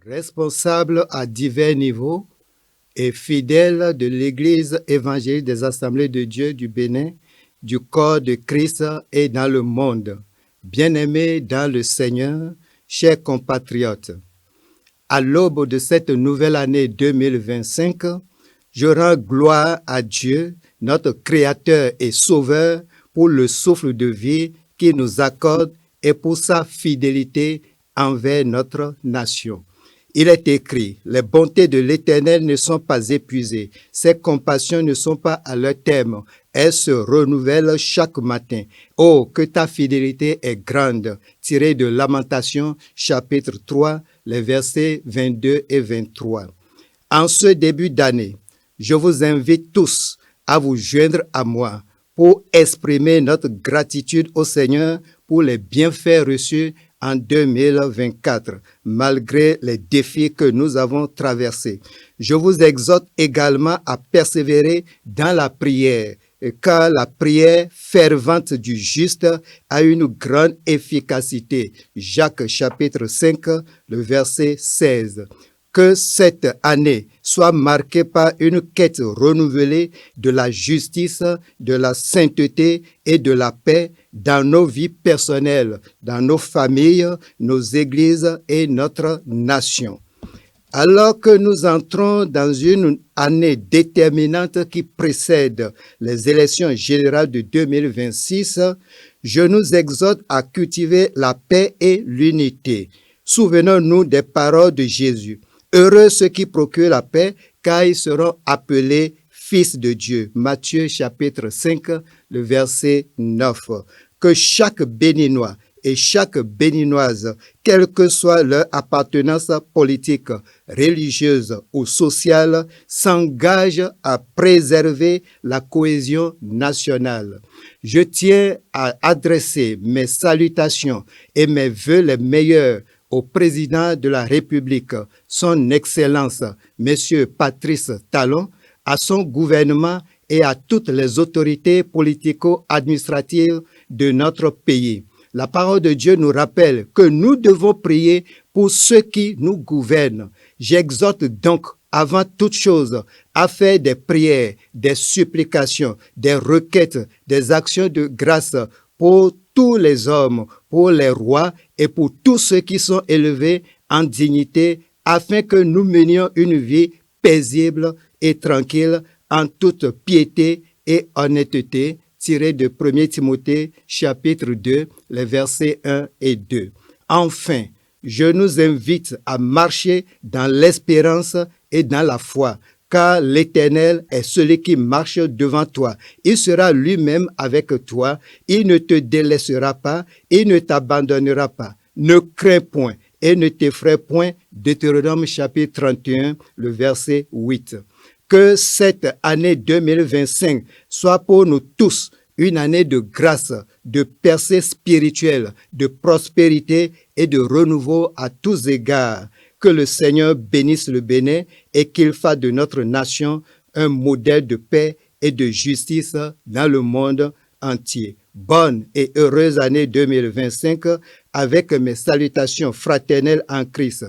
Responsable à divers niveaux et fidèle de l'Église évangélique des Assemblées de Dieu du Bénin, du corps de Christ et dans le monde. Bien-aimés dans le Seigneur, chers compatriotes, à l'aube de cette nouvelle année 2025, je rends gloire à Dieu, notre Créateur et Sauveur, pour le souffle de vie qu'il nous accorde et pour sa fidélité envers notre nation. Il est écrit, les bontés de l'Éternel ne sont pas épuisées, ses compassions ne sont pas à leur terme, elles se renouvellent chaque matin. Oh, que ta fidélité est grande, tiré de Lamentation, chapitre 3, les versets 22 et 23. En ce début d'année, je vous invite tous à vous joindre à moi pour exprimer notre gratitude au Seigneur pour les bienfaits reçus en 2024, malgré les défis que nous avons traversés. Je vous exhorte également à persévérer dans la prière, car la prière fervente du juste a une grande efficacité. Jacques chapitre 5, le verset 16. Que cette année soit marquée par une quête renouvelée de la justice, de la sainteté et de la paix dans nos vies personnelles, dans nos familles, nos églises et notre nation. Alors que nous entrons dans une année déterminante qui précède les élections générales de 2026, je nous exhorte à cultiver la paix et l'unité. Souvenons-nous des paroles de Jésus. Heureux ceux qui procurent la paix, car ils seront appelés fils de Dieu. Matthieu chapitre 5, le verset 9. Que chaque Béninois et chaque Béninoise, quelle que soit leur appartenance politique, religieuse ou sociale, s'engage à préserver la cohésion nationale. Je tiens à adresser mes salutations et mes vœux les meilleurs au président de la République, son Excellence, M. Patrice Talon, à son gouvernement et à toutes les autorités politico-administratives de notre pays. La parole de Dieu nous rappelle que nous devons prier pour ceux qui nous gouvernent. J'exhorte donc avant toute chose à faire des prières, des supplications, des requêtes, des actions de grâce pour tous les hommes, pour les rois et pour tous ceux qui sont élevés en dignité, afin que nous menions une vie paisible et tranquille en toute piété et honnêteté, tiré de 1 Timothée chapitre 2, les versets 1 et 2. Enfin, je nous invite à marcher dans l'espérance et dans la foi, car l'Éternel est celui qui marche devant toi. Il sera lui-même avec toi. Il ne te délaissera pas. Il ne t'abandonnera pas. Ne crains point et ne t'effraie point. Deutéronome chapitre 31, le verset 8. Que cette année 2025 soit pour nous tous une année de grâce, de percée spirituelle, de prospérité et de renouveau à tous égards. Que le Seigneur bénisse le Bénin et qu'il fasse de notre nation un modèle de paix et de justice dans le monde entier. Bonne et heureuse année 2025 avec mes salutations fraternelles en Christ.